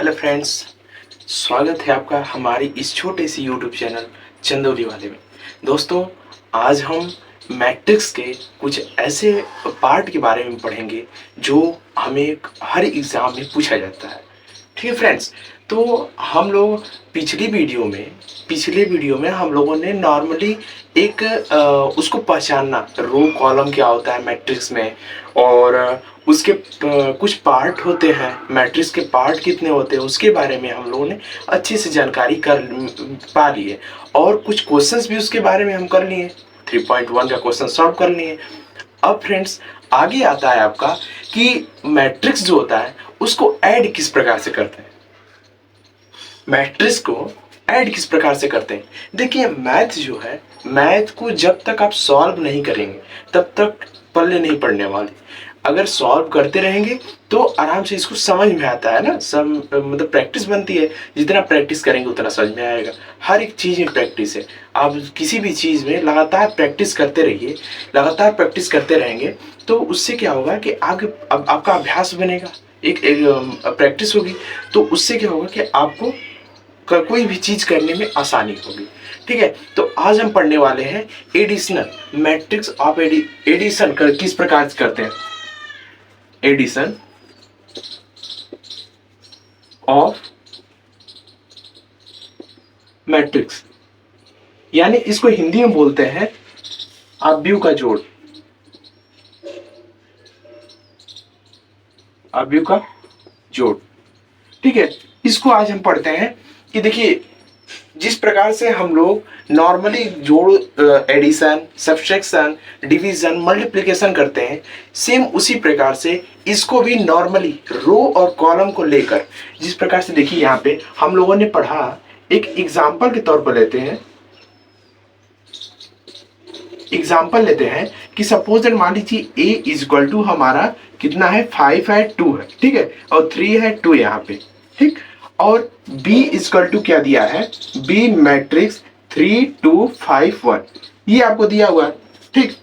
Hello friends, स्वागत है आपका हमारी इस छोटे सी यूट्यूब चैनल चंदौली वाले में। दोस्तों, आज हम मैट्रिक्स के कुछ ऐसे पार्ट के बारे में पढ़ेंगे जो हमें हर एग्ज़ाम में पूछा जाता है। ठीक है फ्रेंड्स, तो हम लोग पिछले वीडियो में हम लोगों ने नॉर्मली एक उसको पहचानना, रो कॉलम क्या होता है मैट्रिक्स में, और उसके कुछ पार्ट होते हैं, मैट्रिक्स के पार्ट कितने होते हैं उसके बारे में हम लोगों ने अच्छे से जानकारी कर पा ली है, और कुछ क्वेश्चंस भी उसके बारे में हम कर लिए, 3.1 का क्वेश्चन सॉल्व कर लिए। अब फ्रेंड्स, आगे आता है आपका कि मैट्रिक्स जो होता है उसको ऐड किस प्रकार से करते हैं। मैट्रिक्स को ऐड किस प्रकार से करते हैं, देखिए मैथ जो है, मैथ को जब तक आप सॉल्व नहीं करेंगे तब तक पल्ले नहीं पड़ने वाले। अगर सॉल्व करते रहेंगे तो आराम से इसको समझ में आता है ना, सब मतलब प्रैक्टिस बनती है, जितना प्रैक्टिस करेंगे उतना समझ में आएगा। हर एक चीज़ में प्रैक्टिस है, आप किसी भी चीज़ में लगातार प्रैक्टिस करते रहिए, लगातार प्रैक्टिस करते रहेंगे तो उससे क्या होगा कि आगे अब आपका अभ्यास बनेगा, एक प्रैक्टिस होगी, तो उससे क्या होगा कि आपको कोई भी चीज करने में आसानी होगी। ठीक है, तो आज हम पढ़ने वाले हैं एडिशनल मैट्रिक्स ऑफ एडिशन किस प्रकार से करते हैं, एडिशन ऑफ मैट्रिक्स, यानी इसको हिंदी में बोलते हैं अवयव का जोड़, अवयव का जोड़। ठीक है, इसको आज हम पढ़ते हैं कि देखिए जिस प्रकार से हम लोग नॉर्मली जोड़, एडिशन, सब्ट्रैक्शन, डिवीजन, मल्टीप्लिकेशन करते हैं, सेम उसी प्रकार से इसको भी नॉर्मली रो और कॉलम को लेकर, जिस प्रकार से देखिए यहाँ पे हम लोगों ने पढ़ा, एक एग्जाम्पल के तौर पर लेते हैं, एग्जाम्पल लेते हैं कि सपोज दैट मान लीजिए a इज इक्वल टू हमारा कितना है, 5 है, 2 है, ठीक है, और 3 है, 2 यहाँ पे, ठीक, और b इक्वल टू क्या दिया है, b मैट्रिक्स 3 2 5 1, ये आपको दिया हुआ है। ठीक,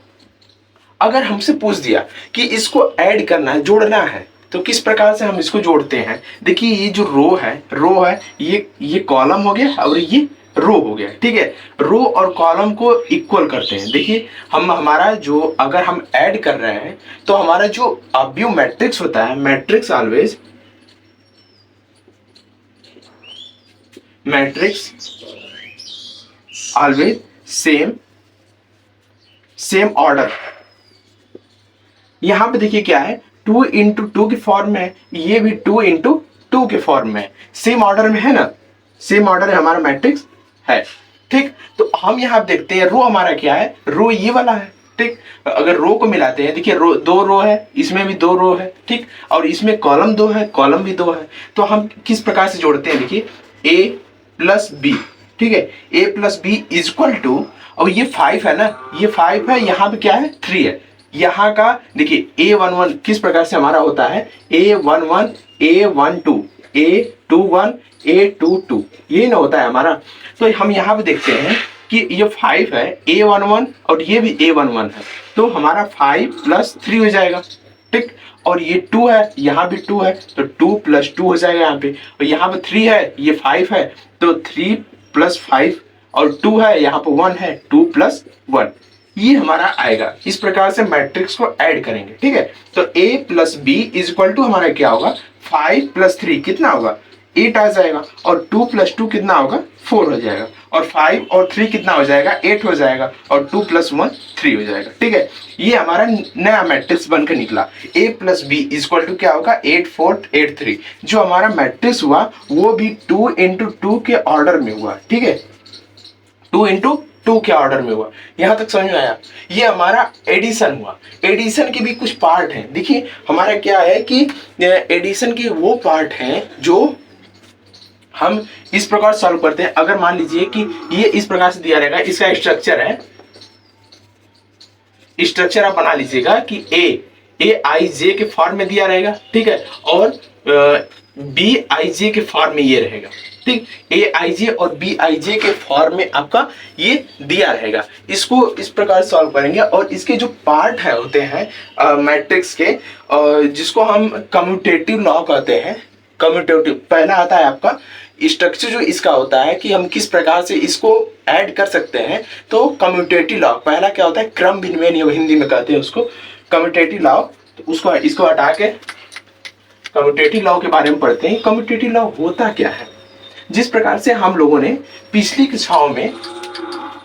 अगर हमसे पूछ दिया कि इसको ऐड करना है, जोड़ना है, तो किस प्रकार से हम इसको जोड़ते हैं। देखिए ये जो रो है, ये कॉलम हो गया और ये रो हो गया। ठीक है, रो और कॉलम को इक्वल करते हैं। देखिए हम हमारा जो, अगर हम ऐड कर रहे हैं तो हमारा जो अवयव मैट्रिक्स होता है, मैट्रिक्स ऑलवेज सेम ऑर्डर। यहां पे देखिए क्या है, 2 इंटू 2 के फॉर्म में, ये भी 2 इंटू 2 के फॉर्म में, सेम ऑर्डर में है ना, सेम ऑर्डर है हमारा मैट्रिक्स है। ठीक, तो हम यहाँ देखते हैं रो हमारा क्या है, रो ये वाला है। ठीक, अगर रो को मिलाते हैं, देखिए रो, 2 रो है, इसमें भी 2 रो है, ठीक, और इसमें कॉलम 2 है, कॉलम भी 2 है, तो हम किस प्रकार से जोड़ते हैं, देखिए a प्लस बी, ठीक है, a plus B equal to, और ये 5 है ना, ये 5 है, यहाँ पे क्या है, 3 है, यहाँ का देखिए a11 किस प्रकार से हमारा होता है, a11 a12 a21 a22, ये ना होता है हमारा। तो हम यहाँ पे देखते हैं कि ये 5 है, a11 और ये भी a11 है, तो हमारा 5 प्लस 3 हो जाएगा। ठीक, और ये 2 है, यहाँ भी 2 है, तो 2 प्लस 2 हो जाएगा यहाँ पे, और यहाँ पे 3 है, ये 5 है, तो 3 प्लस 5, और 2 है, यहाँ पे 1 है, 2 प्लस 1, ये हमारा आएगा। इस प्रकार से मैट्रिक्स को ऐड करेंगे। ठीक है, तो a plus B is equal to हमारा क्या होगा, 5 प्लस 3 कितना होगा, 8 आ जाएगा, और 2 प्लस 2 कितना होगा, 4 हो जाएगा, और 5 और 3 कितना हो जाएगा, 8 हो जाएगा, और 2 प्लस 1 3 हो जाएगा। ठीक है, ये हमारा नया मैट्रिक्स बनकर निकला। a plus B is equal to क्या होगा, 8 4 8 3। जो हमारा मैट्रिक्स हुआ वो भी 2 इंटू 2 के ऑर्डर में हुआ। ठीक है, 2 इंटू 2 के ऑर्डर में हुआ। यहां तक समझ में आया, ये हमारा एडिशन हुआ। एडिशन के भी कुछ पार्ट हैं। देखिए हमारा क्या है कि एडिशन के वो पार्ट हैं जो हम इस प्रकार सॉल्व करते हैं। अगर मान लीजिए कि ये इस प्रकार से दिया रहेगा, इसका स्ट्रक्चर है, स्ट्रक्चर आप बना लीजिएगा कि ए आई जे के फॉर्म में दिया रहेगा, ठीक है, और बी आई जे के फॉर्म में ये रहेगा। ठीक, ए आई जे और बी आई जे के फॉर्म में आपका ये दिया रहेगा। इसको इस प्रकार सॉल्व करेंगे, और इसके जो पार्ट होते हैं मैट्रिक्स के, जिसको हम कम्यूटेटिव लॉ कहते हैं, कम्यूटेटिव पहला आता है आपका स्ट्रक्चर जो इसका होता है कि हम किस प्रकार से इसको ऐड कर सकते हैं। तो कम्यूटेटिव लॉ पहला क्या होता है, क्रम विनिमय नियम हिंदी में कहते हैं उसको कम्यूटेटिव लॉ। तो उसको इसको हटा के कम्यूटेटिव लॉ के बारे में पढ़ते हैं। कम्यूटेटिव लॉ होता क्या है, जिस प्रकार से हम लोगों ने पिछली कक्षाओं में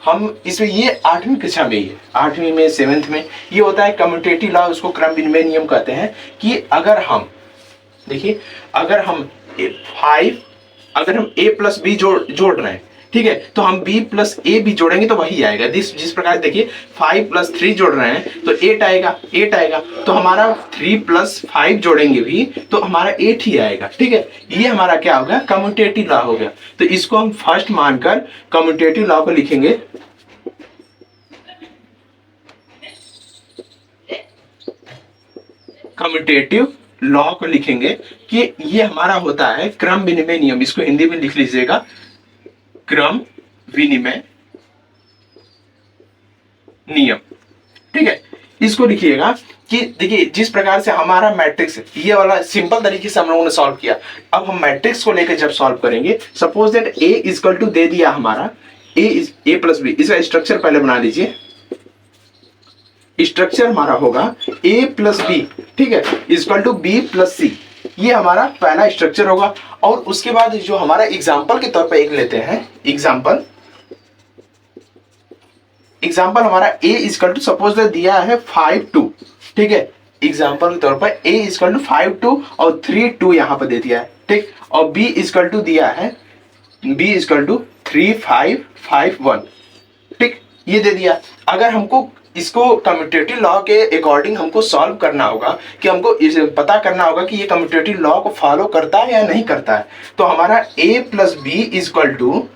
हम इसमें ये 8वीं कक्षा में, ये 8वीं में 7th में ये होता है कम्यूटेटिव लॉ, उसको क्रम विनिमय नियम कहते हैं। कि अगर हम देखिए अगर हम a प्लस बी जोड़ रहे हैं, ठीक है, तो हम b प्लस ए भी जोड़ेंगे तो वही आएगा। जिस प्रकार देखिए 5 प्लस 3 जोड़ रहे हैं तो 8 आएगा, तो हमारा 3 प्लस 5 जोड़ेंगे भी तो हमारा 8 ही आएगा। ठीक है, ये हमारा क्या हो गया, कम्यूटेटिव लॉ हो गया। तो इसको हम फर्स्ट मानकर कम्यूटेटिव लॉ को लिखेंगे। कम्यूटेटिव लॉ को लिखेंगे कि ये हमारा होता है क्रम विनिमय नियम। इसको हिंदी में लिख लीजिएगा, क्रम विनिमय नियम। ठीक है, इसको लिखिएगा कि देखिए जिस प्रकार से हमारा मैट्रिक्स ये वाला सिंपल तरीके से हम लोगों ने सॉल्व किया। अब हम मैट्रिक्स को लेकर जब सॉल्व करेंगे, suppose that a equal to दे दिया हमारा a प्लस बी। इसका स्ट्रक्चर पहले बना लीजिए। स्ट्रक्चर हमारा होगा a प्लस बी, ठीक है, equal to b plus C. ये हमारा पहला स्ट्रक्चर होगा। और उसके बाद जो हमारा एग्जाम्पल के तौर पे एक लेते हैं, एग्जाम्पल हमारा a इक्वल टू सपोज दिया है 5 2, ठीक है, एग्जाम्पल के तौर पर a इक्वल टू 5 2 और 3 2 यहां पर दे दिया है। ठीक, और b इक्वल टू दिया है b इक्वल टू 3 5 5 1। ठीक, ये दे दिया। अगर हमको इसको कम्यूटेटिव लॉ के अकॉर्डिंग हमको सॉल्व करना होगा, कि हमको इसे पता करना होगा कि ये कम्यूटेटिव लॉ को फॉलो करता है या नहीं करता है। तो हमारा a plus B equal to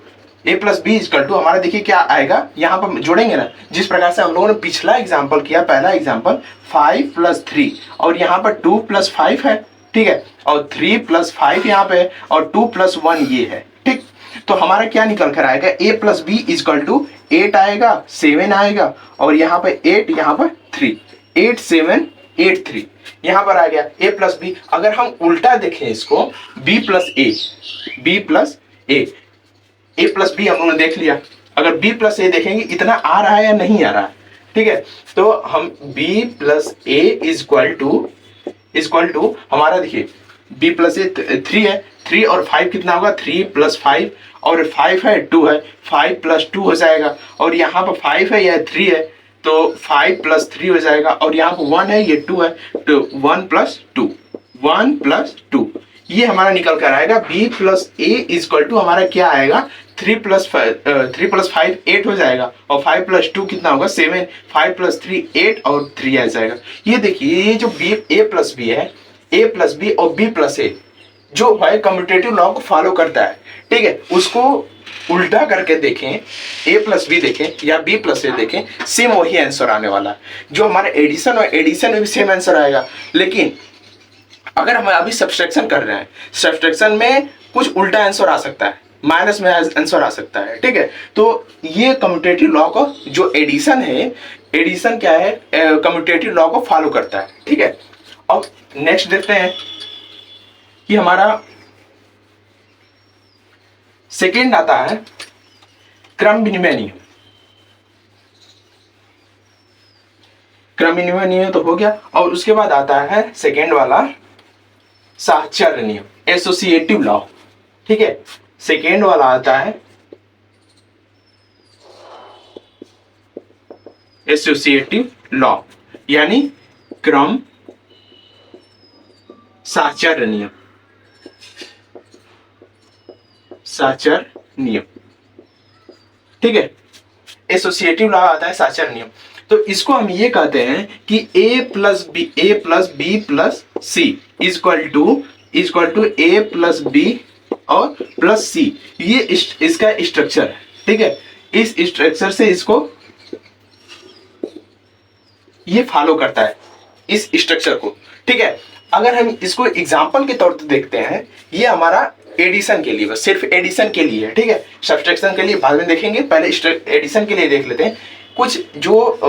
हमारा देखिए क्या आएगा, यहाँ पर जोड़ेंगे ना, जिस प्रकार से हम लोगों ने पिछला एग्जाम्पल किया, पहला एग्जाम्पल 5 प्लस 3 और यहाँ पर 2 प्लस 5 है, ठीक है, और 3 प्लस 5 यहाँ पे है और 2 प्लस 1 ये है। ठीक, तो हमारा क्या निकल कर आएगा, a plus B equal to 8 आएगा, 7 आएगा और यहाँ पर 8, यहाँ पर 3, 8 7 8 3 यहाँ पर आ गया a प्लस बी। अगर हम उल्टा देखें इसको, b plus a plus B हम लोगों ने देख लिया। अगर b प्लस ए देखेंगे इतना आ रहा है या नहीं आ रहा है। ठीक है, तो हम b plus A equal to हमारा देखिए b प्लस ए 3 है, 3 और 5 कितना होगा, 3 प्लस 5 और 5 है 2 है, 5 प्लस 2 हो जाएगा। और यहाँ पर 5 है, यह 3 है, तो 5 प्लस 3 हो जाएगा। और यहाँ पर 1 है, ये 2 है, तो 1 प्लस 2 ये हमारा निकल कर आएगा। b plus A equal to हमारा क्या आएगा, 3 प्लस 5 8 हो जाएगा और 5 प्लस 2 कितना होगा 7, 5 प्लस 3 8 और 3 आ जाएगा। ये देखिए ये जो a प्लस बी है, a प्लस बी और b प्लस ए जो है कम्यूटेटिव लॉ को फॉलो करता है। ठीक है, उसको उल्टा करके देखें, a प्लस बी देखें या b प्लस ए देखें, सेम वही आंसर आने वाला है। जो हमारा एडिशन और एडिशन में भी सेम आंसर आएगा। लेकिन अगर हम अभी सब्सट्रैक्शन कर रहे हैं, सब्सट्रैक्शन में कुछ उल्टा आंसर आ सकता है, माइनस में आंसर आ सकता है। ठीक है, तो ये कम्यूटेटिव लॉ को जो एडिशन है, एडिशन क्या है, कम्यूटेटिव लॉ को फॉलो करता है। ठीक है, अब नेक्स्ट देखते हैं कि हमारा सेकेंड आता है क्रम विनिमय नियम। क्रम विनिमय नियम तो हो गया, और उसके बाद आता है सेकेंड वाला साहचर्य नियम, एसोसिएटिव लॉ। ठीक है, सेकेंड वाला आता है एसोसिएटिव लॉ, यानी क्रम साहचर्य नियम, साहचर्य नियम। ठीक है, एसोसिएटिव लॉ आता है साहचर्य नियम। तो इसको हम ये कहते हैं कि a plus B plus C equal to a plus B और प्लस सी। ये इसका स्ट्रक्चर है। ठीक है, इस स्ट्रक्चर से इसको ये फॉलो करता है, इस स्ट्रक्चर को। ठीक है, अगर हम इसको एग्जाम्पल के तौर पर देखते हैं, ये हमारा एडिशन के लिए, बस सिर्फ एडिशन के लिए है। ठीक है, सब्सट्रैक्शन के लिए बाद में देखेंगे, पहले एडिशन के लिए देख लेते हैं। कुछ जो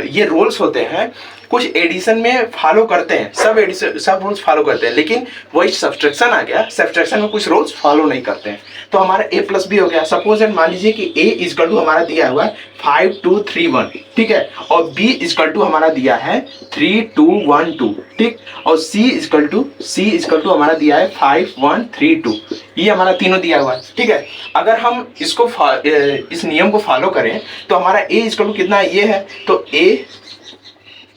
ये रोल्स होते हैं कुछ एडिशन में फॉलो करते हैं, सब एडिशन सब रूल्स फॉलो करते हैं, लेकिन वही सब्सट्रैक्शन आ गया, सब्सट्रैक्शन में कुछ रूल्स फॉलो नहीं करते हैं। तो हमारा a प्लस बी हो गया। सपोज एंड मान लीजिए कि a इजकल टू हमारा दिया हुआ है 5 2 3 1, ठीक है, और b इजकल टू हमारा दिया है 3 2 1 2, ठीक, और c इजकल टू हमारा दिया है 5 1 3 2, ये हमारा तीनों दिया हुआ है, ठीक है। अगर हम इसको इस नियम को फॉलो करें तो हमारा a इजकल टू कितना है, ये है, तो a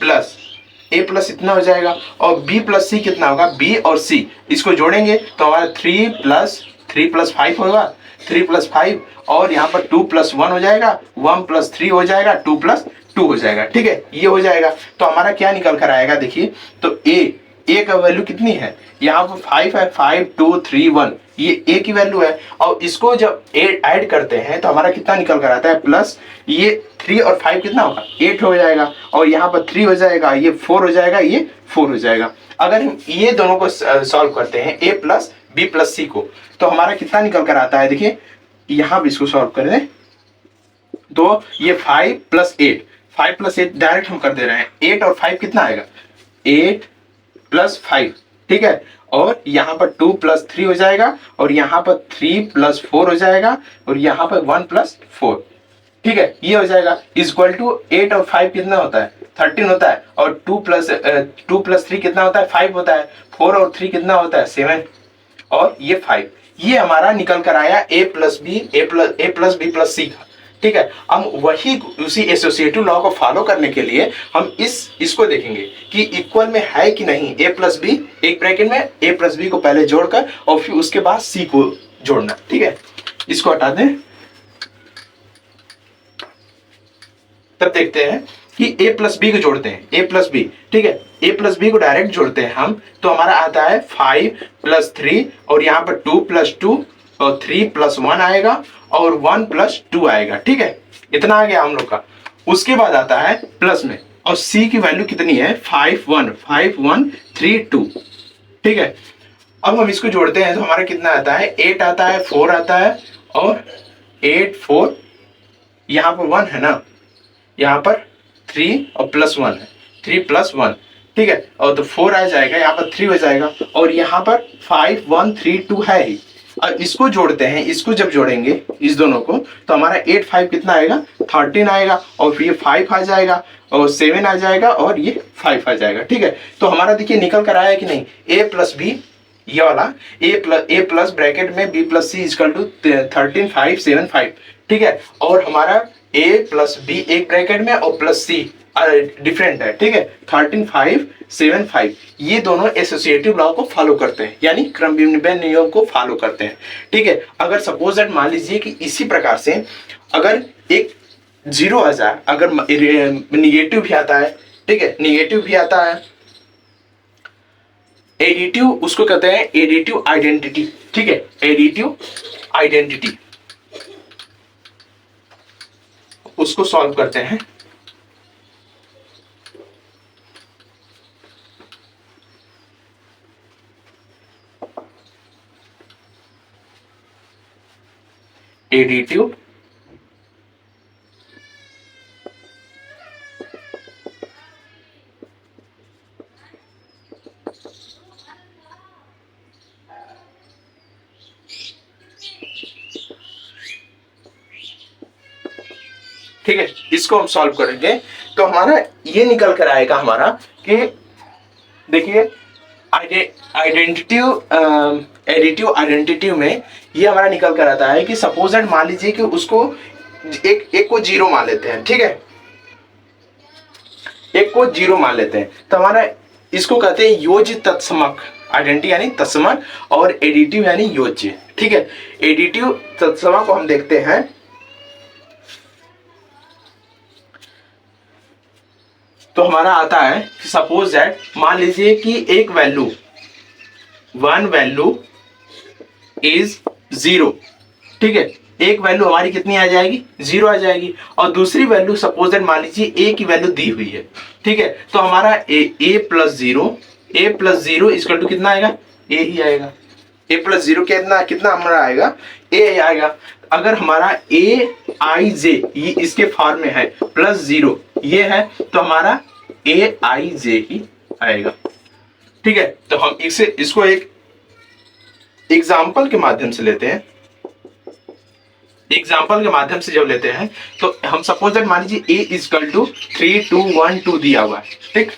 प्लस इतना हो जाएगा, और b प्लस सी कितना होगा, b और c इसको जोड़ेंगे तो हमारा 3 प्लस 5 होगा, 3 प्लस 5, और यहाँ पर 2 प्लस 1 हो जाएगा, 1 प्लस 3 हो जाएगा, 2 प्लस 2 हो जाएगा, ठीक है, ये हो जाएगा। तो हमारा क्या निकल कर आएगा, देखिए, तो a का वैल्यू कितनी है, यहाँ पर 5 है, 5 2 3 1, ये a की वैल्यू है, और इसको जब ऐड करते हैं तो हमारा कितना निकल कर आता है, प्लस ये 3 और 5 कितना होगा, 8 हो जाएगा, और यहाँ पर 3 हो जाएगा, ये 4 हो जाएगा, ये 4 हो जाएगा। अगर हम ये दोनों को सॉल्व करते हैं a प्लस बी प्लस सी को, तो हमारा कितना निकल कर आता है, देखिए यहाँ भी इसको सॉल्व कर दें तो ये 5 प्लस 8 डायरेक्ट हम कर दे रहे हैं, 8 और 5 कितना आएगा, 8 प्लस 5, ठीक है, और यहाँ पर 2 प्लस 3 हो जाएगा, और यहाँ पर 3 प्लस 4 हो जाएगा, और यहाँ पर 1 प्लस 4, ठीक है, ये हो जाएगा इक्वल टू 8 और 5 कितना होता है, 13 होता है, और 2 प्लस 3 कितना होता है, 5 होता है, 4 और 3 कितना होता है, 7, और ये 5, ये हमारा निकल कर आया a प्लस बी प्लस सी का, ठीक है। हम वही उसी एसोसिएटिव लॉ को फॉलो करने के लिए हम इसको देखेंगे कि इक्वल में है कि नहीं, a प्लस बी, एक ब्रैकेट में a प्लस बी को पहले जोड़कर और फिर उसके बाद c को जोड़ना, ठीक है। इसको हटा दें, तब देखते हैं कि a प्लस बी को जोड़ते हैं, a प्लस बी, ठीक है, a प्लस बी को डायरेक्ट जोड़ते हैं हम, तो हमारा आता है 5 प्लस 3, और यहाँ पर 2 प्लस 2 और 3 प्लस 1 आएगा, और 1 प्लस 2 आएगा, ठीक है, इतना आ गया हम लोग का। उसके बाद आता है प्लस में, और c की वैल्यू कितनी है, 5 1 3 2, ठीक है। अब हम इसको जोड़ते हैं तो हमारा कितना आता है, 8 आता है, 4 आता है, और 8 4, यहाँ पर 1 है ना, यहाँ पर 3 और प्लस 1 है, 3 प्लस 1, ठीक है, और तो 4 आ जाएगा, यहाँ पर 3 हो जाएगा, और यहाँ पर 5 1 3 2 है ही। अब इसको जोड़ते हैं, इसको जब जोड़ेंगे इस दोनों को तो हमारा 8 5 कितना आएगा, 13 आएगा, और फिर ये 5 आ जाएगा, और 7 आ जाएगा, और ये 5 आ जाएगा, ठीक है। तो हमारा देखिए निकल कर आया कि नहीं, a प्लस बी, ये वाला a प्लस ब्रैकेट में b plus C equal to 13 5 7 5, ठीक है, और हमारा a प्लस बी एक ब्रैकेट में और प्लस सी डिफरेंट है, ठीक है, 13 5 7 5, ये दोनों एसोसिएटिव लॉ को फॉलो करते हैं, यानी क्रमविन्यास नियम को फॉलो करते हैं, ठीक है। अगर सपोज दैट मान लीजिए कि इसी प्रकार से अगर एक 0 आ जाए, अगर निगेटिव भी आता है, ठीक है, निगेटिव भी आता है, एडिटिव, उसको कहते हैं एडिटिव आइडेंटिटी, ठीक है, एडिटिव आइडेंटिटी, उसको सॉल्व करते हैं। एडिटिव ठीक है, इसको हम सॉल्व करेंगे तो हमारा ये निकल कर आएगा हमारा कि देखिए एडिटिव आइडेंटिटी में ये हमारा निकल कर आता है कि सपोज दैट मान लीजिए कि उसको एक को 0 मान लेते हैं, ठीक है, एक को 0 मान लेते हैं, तो हमारा इसको कहते हैं योज्य तत्समक आइडेंटिटी यानी तत्समक, और एडिटिव यानी योज्य, ठीक है। एडिटिव तत्समक को हम देखते हैं, तो हमारा आता है सपोज दैट मान लीजिए कि एक वैल्यू, वन वैल्यू इज 0, ठीक है, एक वैल्यू हमारी कितनी आ जाएगी, 0 आ जाएगी, और दूसरी वैल्यू सपोज दैट मान लीजिए a की वैल्यू दी हुई है, ठीक है, तो हमारा a प्लस 0 इक्वल टू कितना आएगा, a ही आएगा, a प्लस 0 कितना हमारा आएगा, a आएगा। अगर हमारा a i j ये इसके फॉर्म में है, प्लस 0 ये है, तो हमारा ए आई जे ही आएगा। ठीक है, तो हम इसको एक एग्जाम्पल के माध्यम से लेते हैं। एग्जाम्पल के माध्यम से जब लेते हैं तो हम सपोज दैट मान लीजिए ए इजकल टू 3 2 1 2 दिया हुआ है। ठीक,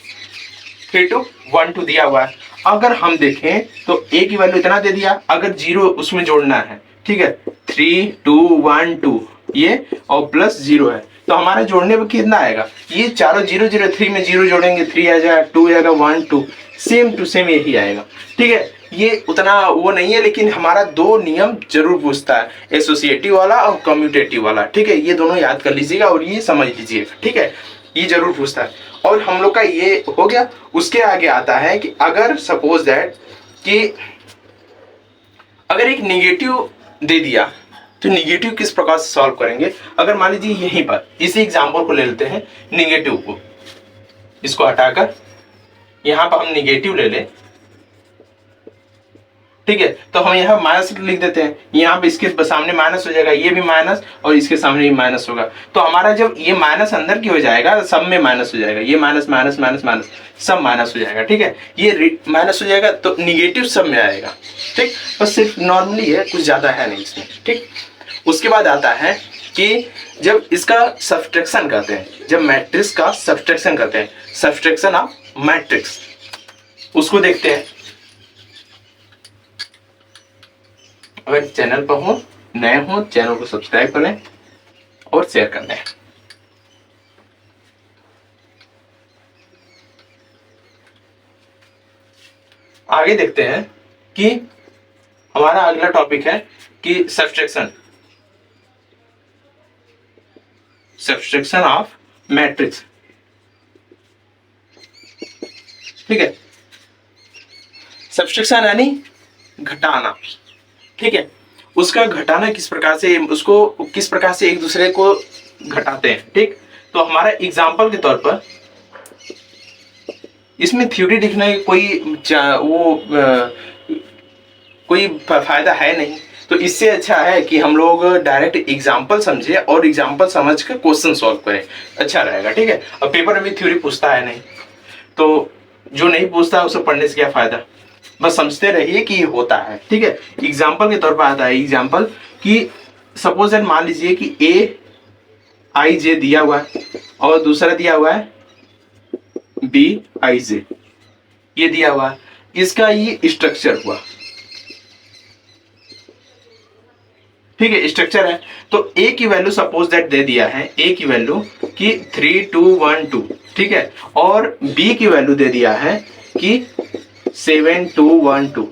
3 2 1 2 दिया हुआ है। अगर हम देखें तो ए की वैल्यू इतना दे दिया, अगर जीरो उसमें जोड़ना है, ठीक है, 3 2 1 2 ये और प्लस जीरो है, तो हमारे जोड़ने पे कितना आएगा, ये चारों 0 0 3 में जीरो जोड़ेंगे 3 आ जाएगा, 2 आएगा, 1 2 सेम टू सेम यही आएगा। ठीक है, ये उतना वो नहीं है, लेकिन हमारा दो नियम जरूर पूछता है, एसोसिएटिव वाला और कम्यूटेटिव वाला। ठीक है, ये दोनों याद कर लीजिएगा और ये समझ लीजिएगा। ठीक है, ये जरूर पूछता है। और हम लोग का ये हो गया। उसके आगे आता है कि अगर सपोज दैट कि अगर एक निगेटिव दे दिया तो निगेटिव किस प्रकार से सॉल्व करेंगे। अगर मान लीजिए यहीं पर इसी एग्जाम्पल को ले लेते हैं, निगेटिव को, इसको हटाकर यहां पर हम निगेटिव ले लें। ठीक है, तो हम यहाँ माइनस लिख देते हैं, यहाँ पे इसके सामने माइनस हो जाएगा, ये भी माइनस और इसके सामने भी माइनस होगा। तो हमारा जब ये माइनस अंदर की हो जाएगा, सब में माइनस हो जाएगा, ये माइनस माइनस माइनस माइनस सब माइनस हो जाएगा। ठीक है, ये माइनस हो जाएगा तो निगेटिव सब में आएगा। ठीक, बस सिर्फ नॉर्मली है, कुछ ज्यादा है नहीं इसमें। ठीक, उसके बाद आता है कि जब इसका सब्सट्रैक्शन करते हैं, जब मैट्रिक्स का सब्सट्रैक्शन करते हैं, सब्सट्रैक्शन ऑफ मैट्रिक्स, उसको देखते हैं। अगर चैनल पर हो, नए हो, चैनल को सब्सक्राइब करें और शेयर कर दें। आगे देखते हैं कि हमारा अगला टॉपिक है कि सब्सट्रैक्शन ऑफ मैट्रिक्स। ठीक है, सब्सट्रैक्शन यानी घटाना। ठीक है, उसका घटाना किस प्रकार से, उसको किस प्रकार से एक दूसरे को घटाते हैं। ठीक, तो हमारा एग्जाम्पल के तौर पर इसमें थ्योरी लिखने कोई फायदा है नहीं, तो इससे अच्छा है कि हम लोग डायरेक्ट एग्जाम्पल समझे और एग्जाम्पल समझ कर क्वेश्चन सॉल्व करें, अच्छा रहेगा। ठीक है, अब पेपर में भी थ्योरी पूछता है नहीं, तो जो नहीं पूछता है उसे पढ़ने से क्या फायदा, बस समझते रहिए कि ये होता है। ठीक है, एग्जाम्पल के तौर पर आता है एग्जाम्पल कि सपोज दैट मान लीजिए कि ए आई जे दिया हुआ है और दूसरा दिया हुआ है बी आई जे, ये दिया हुआ है, इसका ये स्ट्रक्चर हुआ। ठीक है, स्ट्रक्चर है, तो ए की वैल्यू सपोज दैट दे दिया है, ए की वैल्यू कि 3 2 1 2। ठीक है, और बी की वैल्यू दे दिया है कि 7 2 1 2,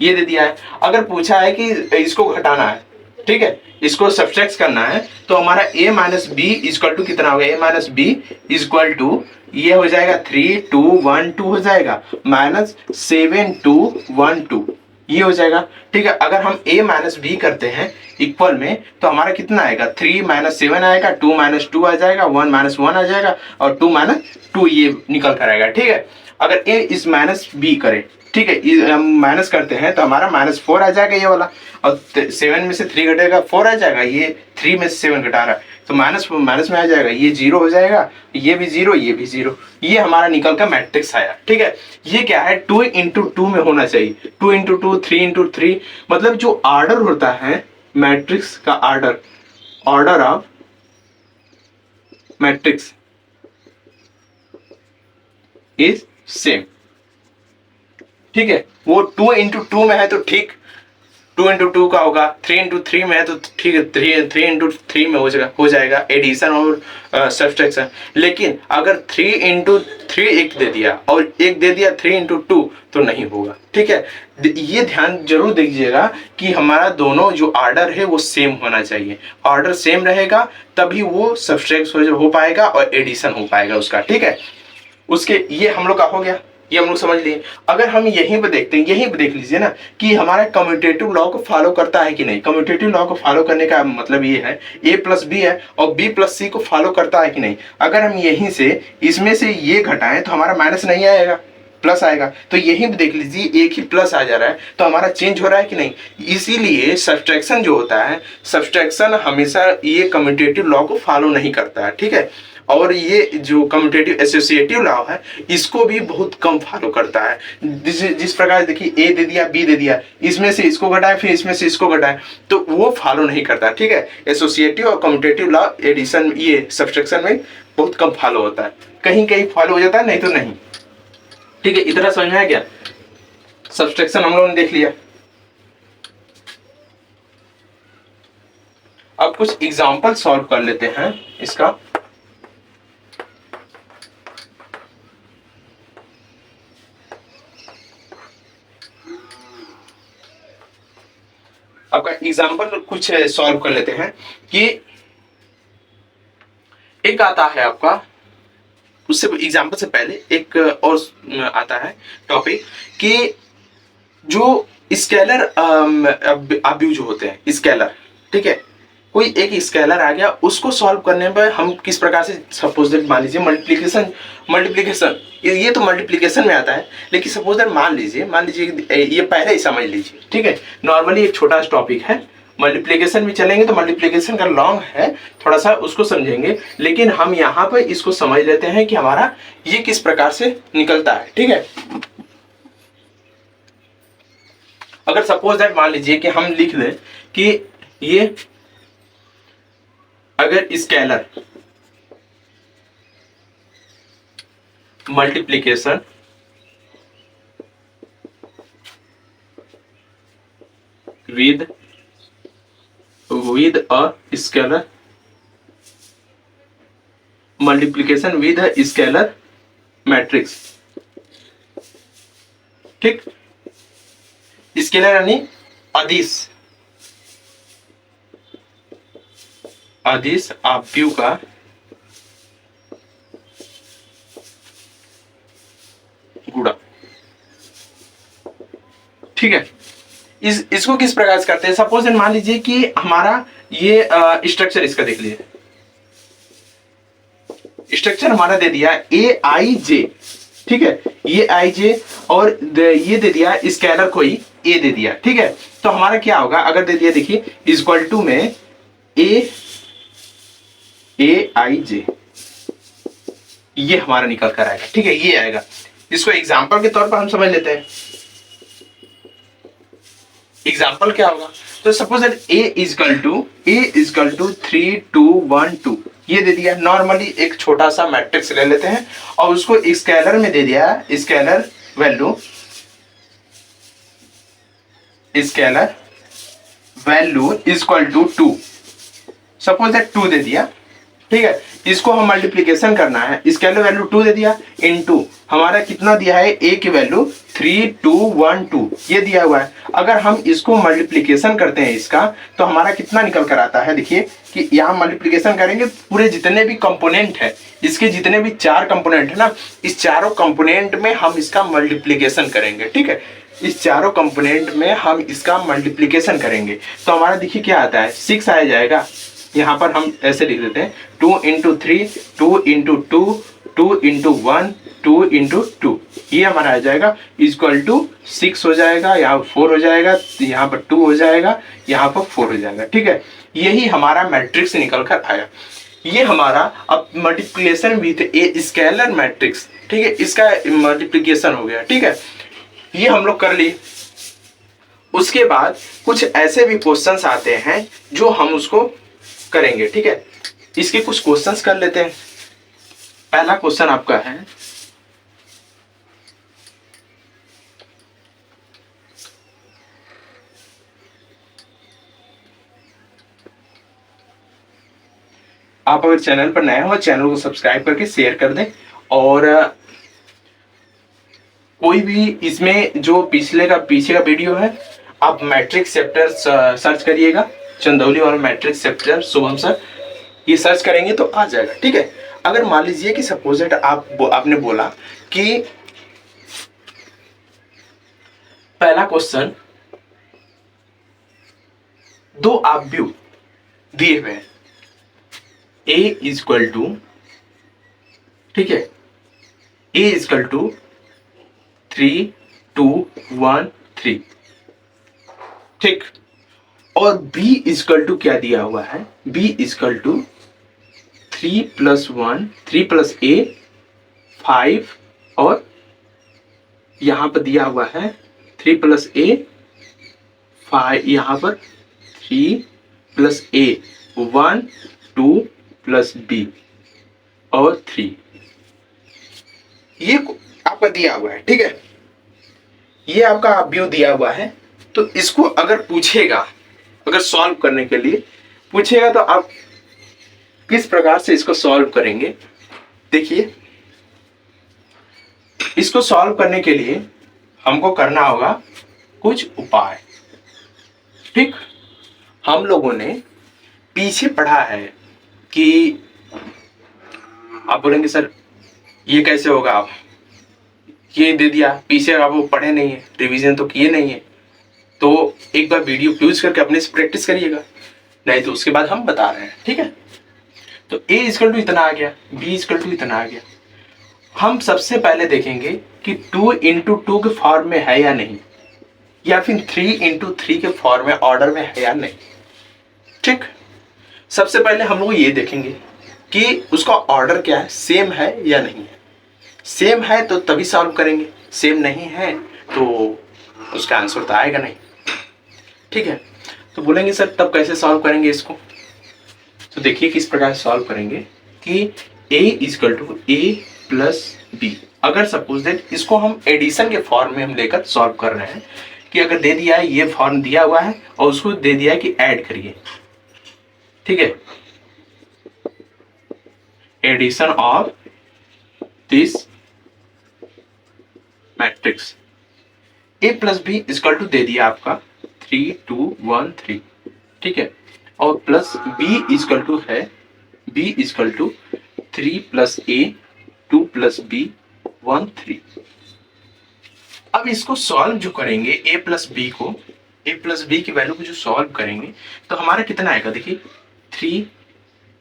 ये दे दिया है। अगर पूछा है कि इसको घटाना है, ठीक है, इसको सब्सट्रैक्ट करना है, तो हमारा a minus B equal to कितना होगा, a minus B equal to ये हो जाएगा 3 2 1 2 हो जाएगा, माइनस 7 2 1 2 ये हो जाएगा। ठीक है, अगर हम a माइनस बी करते हैं इक्वल में, तो हमारा कितना आएगा, 3 माइनस 7 आएगा, 2 माइनस 2 आ जाएगा, 1 माइनस 1 आ जाएगा और 2 माइनस 2 ये निकल कर आएगा। ठीक है, अगर a इस माइनस बी करे, ठीक है, हम माइनस करते हैं तो हमारा -4 आ जाएगा ये वाला, और 7 में से 3 घटेगा 4 आ जाएगा, ये 3 में से 7 घटा रहा है तो माइनस में आ जाएगा, ये 0 हो जाएगा, ये भी 0, ये भी 0, ये हमारा निकल का मैट्रिक्स आया। ठीक है, ये क्या है, 2 इंटू 2 में होना चाहिए, 2 इंटू 2 3 इंटू 3, मतलब जो ऑर्डर होता है मैट्रिक्स का, order of matrix is same. ठीक है, वो 2 इंटू 2 में है तो ठीक 2 इंटू 2 का होगा, 3 इंटू 3 में है तो ठीक है 3 इंटू 3 में हो जाएगा एडिशन और सब्सट्रैक्शन। लेकिन अगर 3 इंटू 3 एक दे दिया और एक दे दिया 3 इंटू 2 तो नहीं होगा। ठीक है, ये ध्यान जरूर दीजिएगा कि हमारा दोनों जो ऑर्डर है वो सेम होना चाहिए, ऑर्डर सेम रहेगा तभी वो सब्सट्रैक्ट हो पाएगा और एडिशन हो पाएगा उसका। ठीक है, उसके ये हम लोग का हो गया, ये हम लोग समझ लिए। अगर हम यहीं पे देखते हैं, यहीं पे देख लीजिए ना कि हमारा कम्यूटेटिव लॉ को फॉलो करता है कि नहीं। कम्यूटेटिव लॉ को फॉलो करने का मतलब ये है a प्लस बी है और b प्लस सी को फॉलो करता है कि नहीं। अगर हम यहीं से इसमें से ये घटाएं तो हमारा माइनस नहीं आएगा, प्लस आएगा, तो यहीं पे देख लीजिए एक ही प्लस आ जा रहा है तो हमारा चेंज हो रहा है कि नहीं। इसीलिए सब्सट्रैक्शन जो होता है, सब्सट्रैक्शन हमेशा ये कम्यूटेटिव लॉ को फॉलो नहीं करता है। ठीक है, और ये जो कम्यूटेटिव एसोसिएटिव लॉ है इसको भी बहुत कम फॉलो करता है। जिस प्रकार देखिए ए दे दिया, बी दे दिया, इसमें से इसको घटाए, फिर इसमें से इसको घटाए, तो वो फॉलो नहीं करता। ठीक है, एसोसिएटिव और कम्यूटेटिव लॉ एडिशन ये सब्सट्रैक्शन में बहुत कम फॉलो होता है, कहीं कहीं फॉलो हो जाता है, नहीं तो नहीं। ठीक है, इतना समझ में आ गया। सब्सट्रैक्शन हम लोगों ने देख लिया। अब कुछ एग्जांपल सॉल्व कर लेते हैं इसका। आपका एग्जांपल कुछ सॉल्व कर लेते हैं कि एक आता है आपका, उससे एग्जांपल से पहले एक और आता है टॉपिक कि जो स्केलर अब्यूज होते हैं, स्केलर। ठीक है, कोई एक स्केलर आ गया, उसको सॉल्व करने में हम किस प्रकार से, सपोज दैट मान लीजिए मल्टीप्लिकेशन ये तो मल्टीप्लिकेशन में आता है, लेकिन सपोज दैट मान लीजिए ये पहले ही समझ लीजिए। ठीक है, नॉर्मली एक छोटा सा टॉपिक है, मल्टीप्लिकेशन भी चलेंगे तो मल्टीप्लिकेशन का लॉन्ग है, थोड़ा सा उसको समझेंगे, लेकिन हम यहाँ पर इसको समझ लेते हैं कि हमारा ये किस प्रकार से निकलता है। ठीक है, अगर सपोज दैट मान लीजिए कि हम लिख दें कि ये अगर scalar multiplication with a scalar multiplication with a scalar matrix. ठीक, स्केलर यानी अदिश आव्यूह का गुणा। ठीक है, इसको किस प्रकार से करते हैं, सपोज मान लीजिए कि हमारा ये स्ट्रक्चर इसका देख लीजिए, स्ट्रक्चर हमारा दे दिया ए आई जे। ठीक है, ये आई जे और ये दे दिया स्केलर कोई ए दे दिया। ठीक है, तो हमारा क्या होगा, अगर दे दिया देखिए इक्वल टू में ए आई जे, ये हमारा निकल कर आएगा। ठीक है, ये आएगा, इसको एग्जांपल के तौर पर हम समझ लेते हैं। एग्जांपल क्या होगा, तो suppose that A equal to 3 2 1 2 ये दे दिया। नॉर्मली एक छोटा सा मैट्रिक्स ले लेते हैं और उसको स्केलर में दे दिया, scalar value equal to 2, suppose that 2 दे दिया। ठीक है, इसको हम मल्टीप्लिकेशन करना है, स्केलर वैल्यू 2 दे दिया, इनटू हमारा कितना दिया है, ए की वैल्यू 3 2 1 2 ये दिया हुआ है। अगर हम इसको मल्टीप्लिकेशन करते हैं इसका, तो हमारा कितना निकल कर आता है, देखिए कि यहाँ मल्टीप्लिकेशन करेंगे पूरे जितने भी कंपोनेंट है, इसके जितने भी 4 कंपोनेंट है ना, इस चारों कंपोनेंट में हम इसका मल्टीप्लिकेशन करेंगे। ठीक है, इस चारों कंपोनेंट में हम इसका मल्टीप्लिकेशन करेंगे, तो हमारा देखिए क्या आता है, 6 आ जाएगा। यहाँ पर हम ऐसे लिख देते हैं 2 इंटू 3 2 इंटू 2 2 इंटू 1 2 इंटू 2, ये हमारा आ जाएगा इक्वल टू 6 हो जाएगा, यहाँ 4 हो जाएगा, यहाँ पर 2 हो जाएगा, यहाँ पर 4 हो जाएगा। ठीक है, यही हमारा मैट्रिक्स निकल कर आया। ये हमारा अब multiplication with a scalar matrix. ठीक है, इसका मल्टीप्लिकेशन हो गया। ठीक है, ये हम लोग कर लिए। उसके बाद कुछ ऐसे भी क्वेश्चंस आते हैं जो हम उसको करेंगे। ठीक है, इसके कुछ क्वेश्चंस कर लेते हैं। पहला क्वेश्चन आपका है, आप अगर चैनल पर नए हो चैनल को सब्सक्राइब करके शेयर कर दें, और कोई भी इसमें जो पीछे का वीडियो है आप मैट्रिक्स चैप्टर सर्च करिएगा, चंदौली और मैट्रिक्स चैप्टर शुभम सर, ये सर्च करेंगे तो आ जाएगा। ठीक है, अगर मान लीजिए कि सपोज दैट आपने बोला कि पहला क्वेश्चन, 2 आव्यूह दिए हुए हैं, ए इक्वल टू, ठीक है, ए इक्वल टू 3 2 1 3, ठीक, और b इक्वल टू क्या दिया हुआ है, b इक्वल टू 3+1 3+a 5 और यहाँ पर दिया हुआ है 3+a 5, यहाँ पर 3+a 1 2+b और 3, ये आपका दिया हुआ है। ठीक है, ये आपका व्यू दिया हुआ है। तो इसको अगर पूछेगा, अगर सॉल्व करने के लिए पूछेगा तो आप किस प्रकार से इसको सॉल्व करेंगे। देखिए, इसको सॉल्व करने के लिए हमको करना होगा कुछ उपाय। ठीक, हम लोगों ने पीछे पढ़ा है कि आप बोलेंगे सर ये कैसे होगा, आप ये दे दिया, पीछे आप वो पढ़े नहीं है, रिवीजन तो किए नहीं है। तो एक बार वीडियो प्यूज करके अपने से प्रैक्टिस करिएगा, नहीं तो उसके बाद हम बता रहे हैं। ठीक है, तो a इक्वल टू इतना आ गया, b इक्वल टू इतना आ गया। हम सबसे पहले देखेंगे कि 2 इंटू 2 के फॉर्म में है या नहीं, या फिर 3 इंटू 3 के फॉर्म में ऑर्डर में है या नहीं। ठीक, सबसे पहले हम लोग ये देखेंगे कि उसका ऑर्डर क्या है, सेम है या नहीं है। सेम है तो तभी सॉल्व करेंगे, सेम नहीं है तो उसका आंसर तो आएगा नहीं। ठीक है, तो बोलेंगे सर तब कैसे सॉल्व करेंगे इसको। तो देखिए किस प्रकार सॉल्व करेंगे कि a equal to a plus B. अगर सपोज दैट इसको हम एडिशन के फॉर्म में हम लेकर सॉल्व कर रहे हैं कि अगर दे दिया है, ये फॉर्म दिया हुआ है और उसको दे दिया है कि ऐड करिए। ठीक है, addition of this matrix a plus B equal to दे दिया आपका 3 2 1 3। ठीक है, और प्लस b इक्वल टू है b equal to 3 plus a 2 plus b 1 3। अब इसको सॉल्व जो करेंगे a प्लस बी को, a प्लस बी की वैल्यू को जो सॉल्व करेंगे तो हमारा कितना आएगा। देखिए 3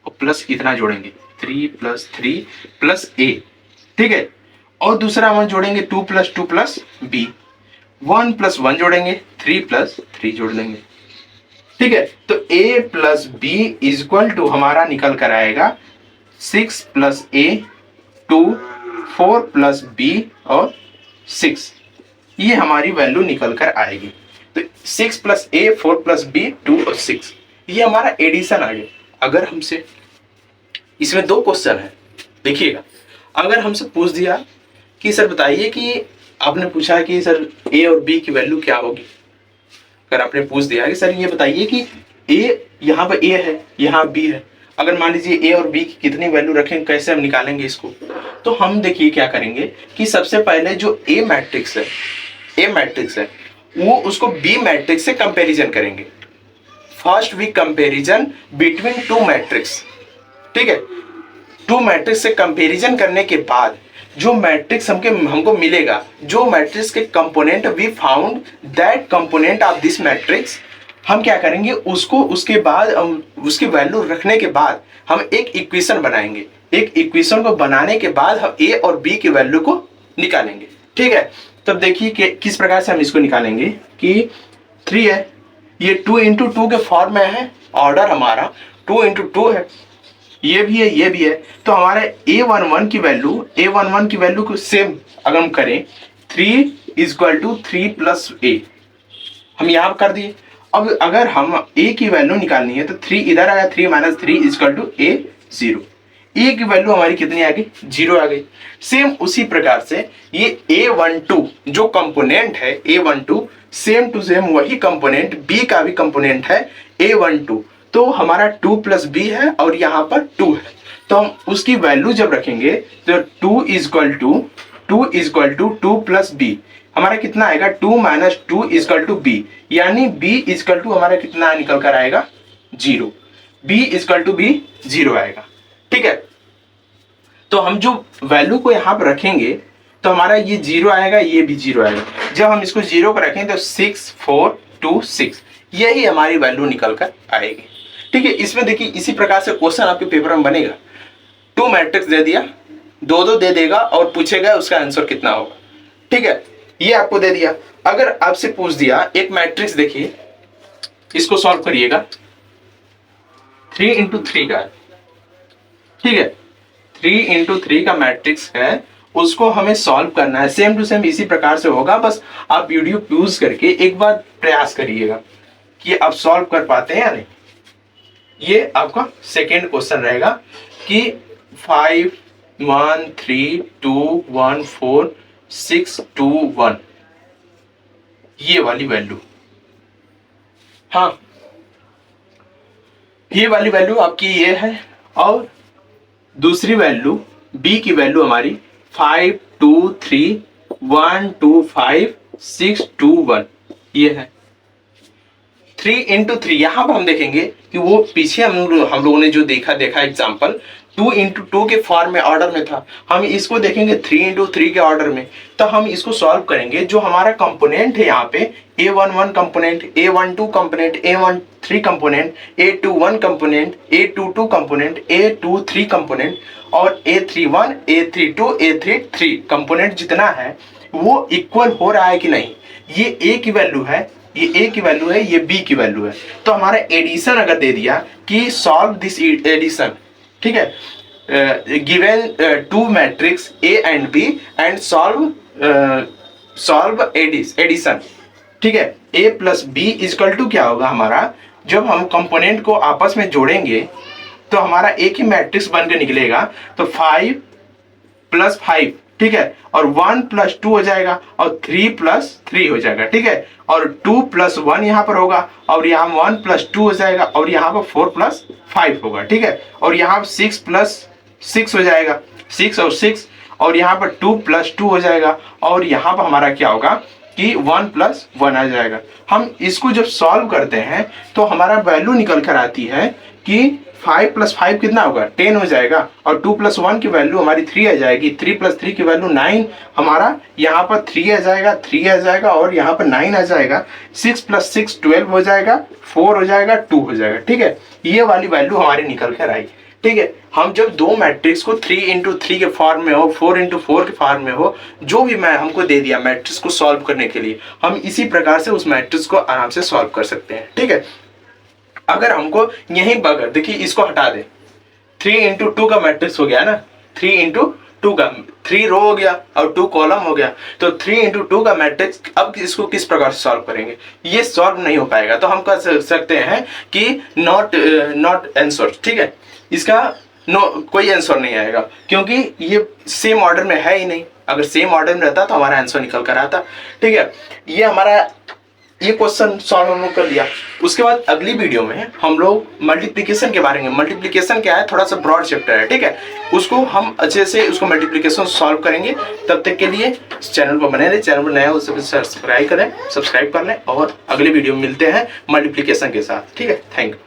और प्लस इतना जोड़ेंगे 3 प्लस 3 प्लस a। ठीक है, और दूसरा हम जोड़ेंगे 2 प्लस 2 प्लस b, 1 प्लस 1 जोड़ेंगे 3 प्लस 3 जोड़ देंगे। ठीक है, तो a plus B equal to हमारा निकल कर आएगा 6 प्लस a 2 4 प्लस b और 6, ये हमारी वैल्यू निकल कर आएगी। तो 6 प्लस a 4 प्लस b 2 और 6, ये हमारा एडिशन आ गया। अगर हमसे इसमें दो क्वेश्चन है, देखिएगा, अगर हमसे पूछ दिया कि सर बताइए कि आपने पूछा कि सर a और b की वैल्यू क्या होगी। अगर आपने पूछ दिया कि सर ये बताइए कि a यहाँ पर a है, यहाँ b है, अगर मान लीजिए a और b की कितनी वैल्यू रखें, कैसे हम निकालेंगे इसको। तो हम देखिए क्या करेंगे कि सबसे पहले जो a मैट्रिक्स है वो उसको b मैट्रिक्स से कंपैरिजन करेंगे। First we comparison between two matrix. ठीक है, टू मैट्रिक्स से कंपैरिजन करने के बाद जो मैट्रिक्स हमको मिलेगा, जो मैट्रिक्स के component we found that component of this matrix, हम क्या करेंगे उसको, उसके बाद उसकी वैल्यू रखने के बाद हम एक इक्वेशन बनाएंगे। एक इक्वेशन को बनाने के बाद हम a और b की वैल्यू को निकालेंगे। ठीक है, तब देखिए कि किस प्रकार से हम इसको निकालेंगे कि 3 है, ये 2 इंटू 2 के फॉर्म में है, ऑर्डर हमारा 2 इंटू 2 है, ये भी है ये भी है। तो हमारे a11 की वैल्यू को सेम अगर हम करें 3 इक्वल टू 3 प्लस a, हम यहाँ कर दिए। अब अगर हम a की वैल्यू निकालनी है तो 3 इधर आया, 3 minus 3 equal to a 0। a की वैल्यू हमारी कितनी आ गई, 0 आ गई। सेम उसी प्रकार से ये a12 जो कंपोनेंट है, a12 सेम टू सेम वही कंपोनेंट b का भी कंपोनेंट है a12। तो हमारा 2 प्लस बी है और यहाँ पर 2 है, तो हम उसकी वैल्यू जब रखेंगे तो 2 इक्वल टू 2 प्लस बी, हमारा कितना आएगा 2 माइनस 2 इक्वल टू बी, यानी b इक्वल टू हमारा कितना निकल कर आएगा 0। b इक्वल टू बी 0 आएगा। ठीक है, तो हम जो वैल्यू को यहाँ पर रखेंगे तो हमारा ये 0 आएगा, ये भी 0 आएगा। जब हम इसको 0 पर रखें तो 6 4 2 6, यही हमारी वैल्यू निकल कर आएगी। ठीक है, इसमें देखिए इसी प्रकार से क्वेश्चन आपके पेपर में बनेगा। 2 मैट्रिक्स दे दिया, 2 दे देगा और पूछेगा उसका आंसर कितना होगा। ठीक है, ये आपको दे दिया। अगर आपसे पूछ दिया एक मैट्रिक्स, देखिए इसको सॉल्व करिएगा, 3 इंटू 3 का ठीक है, 3 × 3 का मैट्रिक्स है, उसको हमें सॉल्व करना है। सेम टू सेम इसी प्रकार से होगा, बस आप वीडियो यूज करके एक बार प्रयास करिएगा कि आप सॉल्व कर पाते हैं या नहीं। ये आपका सेकेंड क्वेश्चन रहेगा कि 5 1 3 2 1 4 6 2 1 ये वाली वैल्यू, हाँ ये वाली वैल्यू आपकी ये है, और दूसरी वैल्यू b की वैल्यू हमारी 5 2 3 1 2 5 6 2 1 ये है। 3 × 3 यहाँ पर हम देखेंगे कि वो पीछे हम लोगों ने जो देखा एग्जाम्पल 2 × 2 के फॉर्म में ऑर्डर में था, हम इसको देखेंगे 3 × 3 के ऑर्डर में। तो हम इसको सॉल्व करेंगे, जो हमारा कंपोनेंट है यहाँ पे A11 component, A12 component, A13 component, A21 component, A22 component, A23 component और A31, A32, A33 कंपोनेंट जितना है वो इक्वल हो रहा है कि नहीं। ये A की वैल्यू है, ये A की वैल्यू है, ये B की वैल्यू है। तो हमारा एडिशन अगर दे दिया कि सॉल्व दिस एडिशन, ठीक है, given two matrix A and B and solve addition, ठीक है, A + B इक्वल टू क्या होगा हमारा, जब हम कंपोनेंट को आपस में जोड़ेंगे तो हमारा एक ही मैट्रिक्स बन के निकलेगा। तो 5 + 5, ठीक है, और 1 + 2 हो जाएगा और 3 + 3 हो जाएगा, ठीक है, और 2 + 1 यहाँ पर होगा और यहाँ 1 + 2 हो जाएगा और यहाँ पर 4 + 5 होगा, ठीक है, और यहाँ 6 + 6 हो जाएगा, 6 और 6, और यहाँ पर 2 + 2 हो जाएगा और यहाँ पर हमारा क्या होगा कि 1 + 1 आ जाएगा। हम इसको जब सॉल्व करते हैं तो हमारा वैल्यू निकल कर आती है कि 5 + 5 कितना होगा, 10 हो जाएगा, और 2 + 1 की वैल्यू हमारी 3 आ जाएगी, 3 + 3 की वैल्यू 9, हमारा यहाँ पर 3 आ जाएगा, 3 आ जाएगा और यहाँ पर 9 आ जाएगा, 6 + 6 12 हो जाएगा, 4 हो जाएगा, 2 हो जाएगा, ठीक है, ये वाली वैल्यू हमारी निकल कर आई। ठीक है, हम जब दो मैट्रिक्स को 3 × 3 के फॉर्म में हो, 4 × 4 के फॉर्म में हो, जो भी मैं हमको दे दिया मैट्रिक्स को सॉल्व करने के लिए, हम इसी प्रकार से उस मैट्रिक्स को आराम से सॉल्व कर सकते हैं। ठीक है, अगर हमको यहीं बगैर, देखिए इसको हटा दे, 3 × 2 का मैट्रिक्स हो गया ना, 3 × 2 का 3 रो हो गया और 2 कॉलम हो गया, तो 3 × 2 का मैट्रिक्स अब इसको किस प्रकार से सॉल्व करेंगे, ये सॉल्व नहीं हो पाएगा। तो हम कह सकते हैं कि नॉट आंसर। ठीक है, इसका कोई आंसर नहीं आएगा क्योंकि ये सेम ऑर्डर में है ही नहीं। अगर सेम ऑर्डर में रहता तो हमारा आंसर निकल कर आता। ठीक है, ये हमारा ये क्वेश्चन सॉल्व हम लोग कर लिया। उसके बाद अगली वीडियो में हम लोग मल्टीप्लिकेशन के बारे में, मल्टीप्लिकेशन क्या है, थोड़ा सा ब्रॉड चैप्टर है। ठीक है, उसको हम अच्छे से उसको मल्टीप्लिकेशन सॉल्व करेंगे। तब तक के लिए चैनल पर बने रहे, चैनल पर नया उससे सब्सक्राइब कर लें और अगले वीडियो में मिलते हैं मल्टीप्लिकेशन के साथ। ठीक है, थैंक यू।